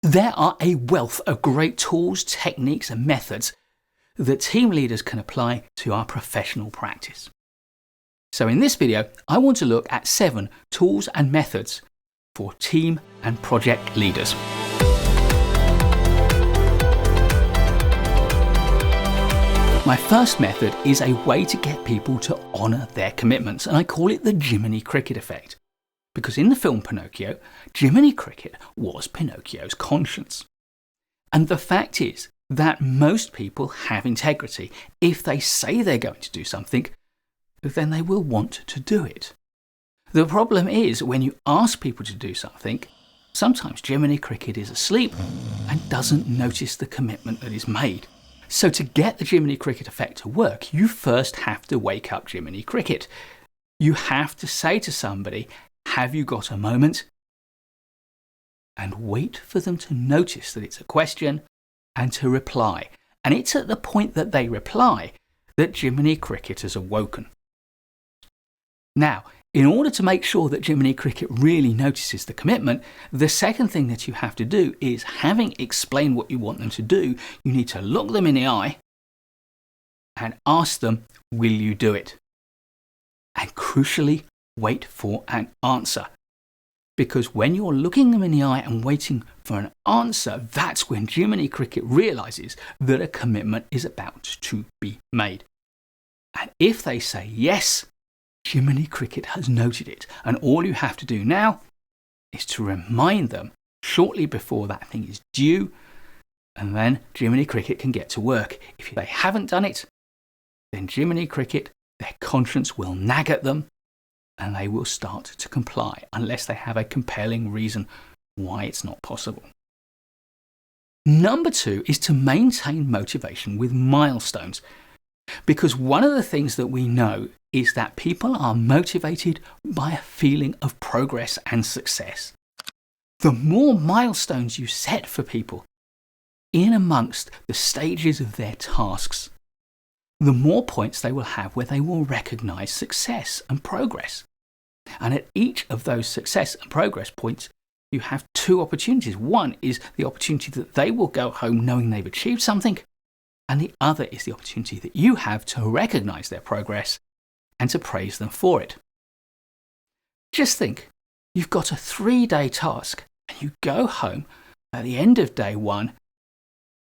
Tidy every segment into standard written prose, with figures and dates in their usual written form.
There are a wealth of great tools, techniques and methods that team leaders can apply to our professional practice. So in this video, I want to look at 7 tools and methods for team and project leaders. My first method is a way to get people to honour their commitments, and I call it the Jiminy Cricket effect. Because in the film Pinocchio, Jiminy Cricket was Pinocchio's conscience. And the fact is that most people have integrity. If they say they're going to do something, then they will want to do it. The problem is when you ask people to do something, sometimes Jiminy Cricket is asleep and doesn't notice the commitment that is made. So to get the Jiminy Cricket effect to work, you first have to wake up Jiminy Cricket. You have to say to somebody, have you got a moment? And wait for them to notice that it's a question and to reply. And it's at the point that they reply that Jiminy Cricket has awoken. Now, in order to make sure that Jiminy Cricket really notices the commitment, the second thing that you have to do is, having explained what you want them to do, you need to look them in the eye and ask them, will you do it? And crucially, wait for an answer. Because when you're looking them in the eye and waiting for an answer, that's when Jiminy Cricket realises that a commitment is about to be made. And if they say yes, Jiminy Cricket has noted it, and all you have to do now is to remind them shortly before that thing is due, and then Jiminy Cricket can get to work. If they haven't done it, then Jiminy Cricket, their conscience will nag at them, and they will start to comply unless they have a compelling reason why it's not possible. Number 2 is to maintain motivation with milestones. Because one of the things that we know is that people are motivated by a feeling of progress and success. The more milestones you set for people in amongst the stages of their tasks, the more points they will have where they will recognise success and progress. And at each of those success and progress points, you have 2 opportunities. One is the opportunity that they will go home knowing they've achieved something, and the other is the opportunity that you have to recognise their progress and to praise them for it. Just think, you've got a 3-day task and you go home at the end of day 1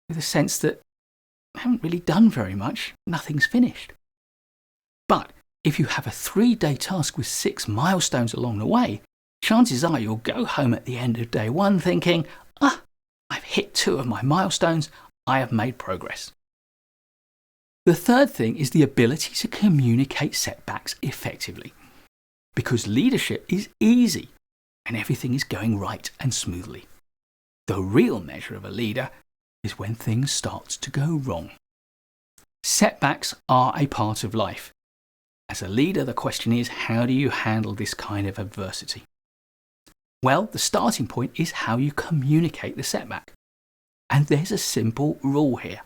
with a sense that you haven't really done very much, nothing's finished. But if you have a 3-day task with 6 milestones along the way, chances are you'll go home at the end of day 1 thinking, I've hit 2 of my milestones, I have made progress. The third thing is the ability to communicate setbacks effectively. Because leadership is easy and everything is going right and smoothly. The real measure of a leader is when things start to go wrong. Setbacks are a part of life. As a leader, the question is, how do you handle this kind of adversity? Well, the starting point is how you communicate the setback. And there's a simple rule here.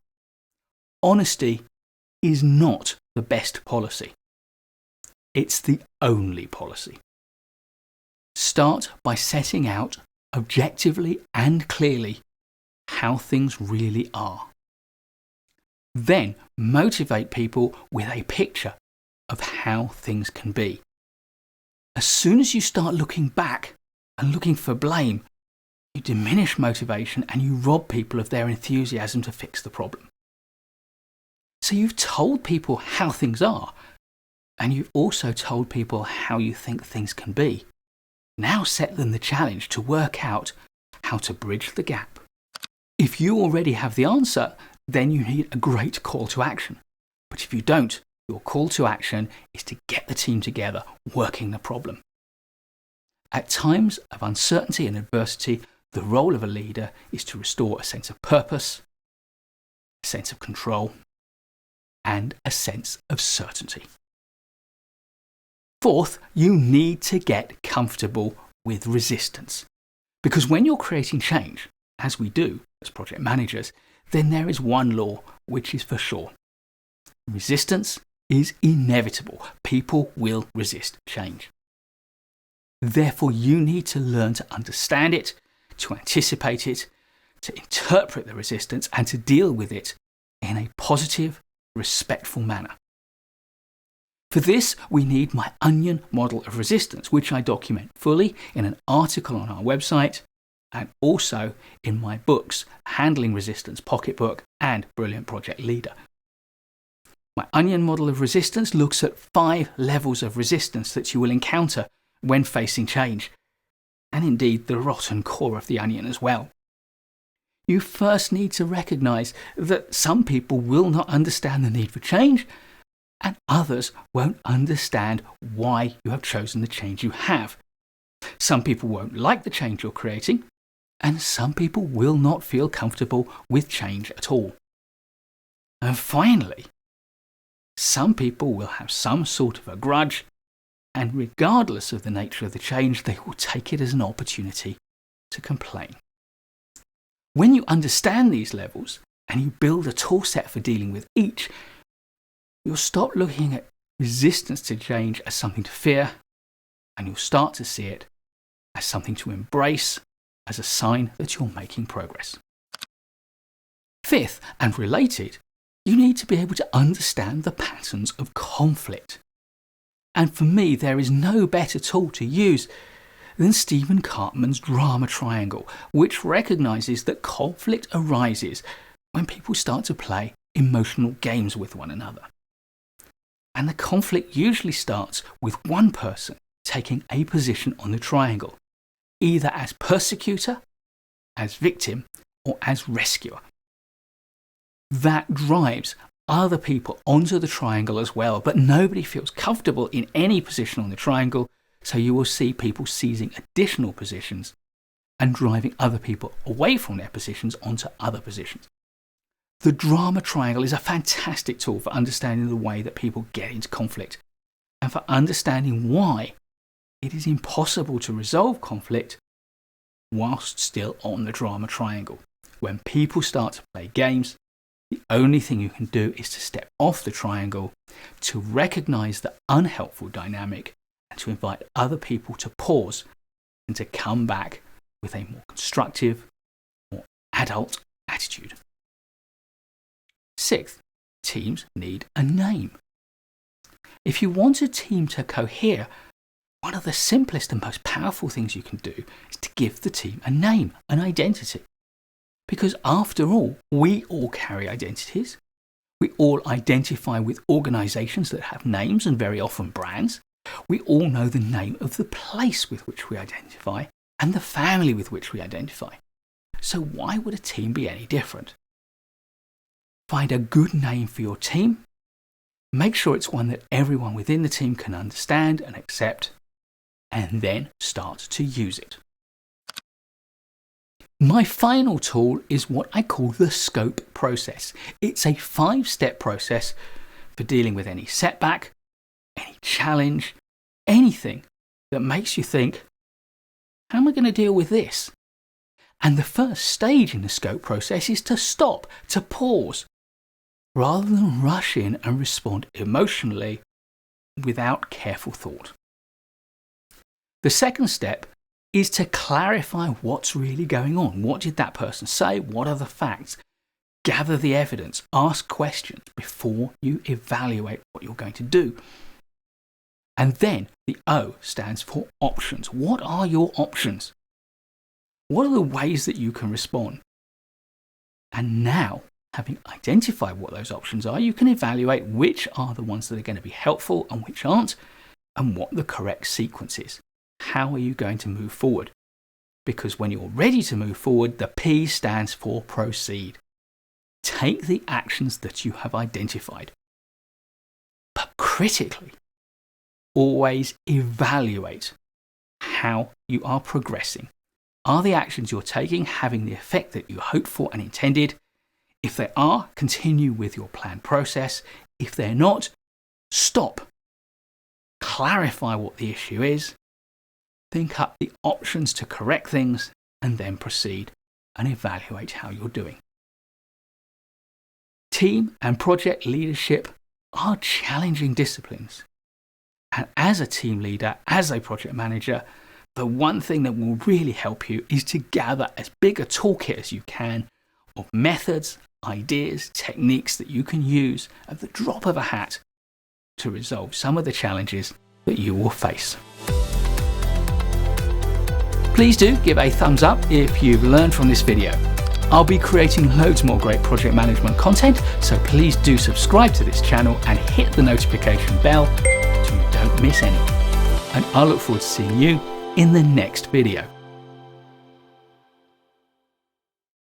Honesty is not the best policy. It's the only policy. Start by setting out objectively and clearly how things really are. Then motivate people with a picture of how things can be. As soon as you start looking back and looking for blame, you diminish motivation and you rob people of their enthusiasm to fix the problem. So you've told people how things are, and you've also told people how you think things can be. Now set them the challenge to work out how to bridge the gap. If you already have the answer, then you need a great call to action. But if you don't, your call to action is to get the team together working the problem. At times of uncertainty and adversity, the role of a leader is to restore a sense of purpose, a sense of control, and a sense of certainty. Fourth, you need to get comfortable with resistance. Because when you're creating change, as we do as project managers, then there is one law which is for sure. Resistance is inevitable. People will resist change. Therefore, you need to learn to understand it, to anticipate it, to interpret the resistance and to deal with it in a positive, respectful manner. For this, we need my onion model of resistance, which I document fully in an article on our website and also in my books, Handling Resistance Pocketbook and Brilliant Project Leader. My onion model of resistance looks at 5 levels of resistance that you will encounter when facing change, and indeed the rotten core of the onion as well. You first need to recognize that some people will not understand the need for change, and others won't understand why you have chosen the change you have. Some people won't like the change you're creating, and some people will not feel comfortable with change at all. And finally, some people will have some sort of a grudge, and regardless of the nature of the change, they will take it as an opportunity to complain. When you understand these levels and you build a tool set for dealing with each, you'll stop looking at resistance to change as something to fear, and you'll start to see it as something to embrace, as a sign that you're making progress. Fifth, and related, you need to be able to understand the patterns of conflict. And for me, there is no better tool to use than Stephen Cartman's drama triangle, which recognizes that conflict arises when people start to play emotional games with one another. And the conflict usually starts with one person taking a position on the triangle, either as persecutor, as victim, or as rescuer. That drives other people onto the triangle as well, but nobody feels comfortable in any position on the triangle, so you will see people seizing additional positions and driving other people away from their positions onto other positions. The drama triangle is a fantastic tool for understanding the way that people get into conflict and for understanding why it is impossible to resolve conflict whilst still on the drama triangle. When people start to play games, the only thing you can do is to step off the triangle, to recognize the unhelpful dynamic, and to invite other people to pause and to come back with a more constructive, more adult attitude. Sixth, teams need a name. If you want a team to cohere, one of the simplest and most powerful things you can do is to give the team a name, an identity. Because after all, we all carry identities. We all identify with organizations that have names and very often brands. We all know the name of the place with which we identify and the family with which we identify. So why would a team be any different? Find a good name for your team. Make sure it's one that everyone within the team can understand and accept, and then start to use it. My final tool is what I call the scope process. It's a 5-step process for dealing with any setback, any challenge, anything that makes you think, how am I going to deal with this? And the first stage in the scope process is to stop, to pause, rather than rush in and respond emotionally without careful thought. The second step is to clarify what's really going on. What did that person say? What are the facts? Gather the evidence. Ask questions before you evaluate what you're going to do. And then the O stands for options. What are your options? What are the ways that you can respond? And now, having identified what those options are, you can evaluate which are the ones that are going to be helpful and which aren't, and what the correct sequence is. How are you going to move forward? Because when you're ready to move forward, the P stands for proceed. Take the actions that you have identified. But critically, always evaluate how you are progressing. Are the actions you're taking having the effect that you hoped for and intended? If they are, continue with your planned process. If they're not, stop. Clarify what the issue is. Think up the options to correct things, and then proceed and evaluate how you're doing. Team and project leadership are challenging disciplines. And as a team leader, as a project manager, the one thing that will really help you is to gather as big a toolkit as you can of methods, ideas, techniques that you can use at the drop of a hat to resolve some of the challenges that you will face. Please do give a thumbs up if you've learned from this video. I'll be creating loads more great project management content, so please do subscribe to this channel and hit the notification bell so you don't miss any. And I look forward to seeing you in the next video.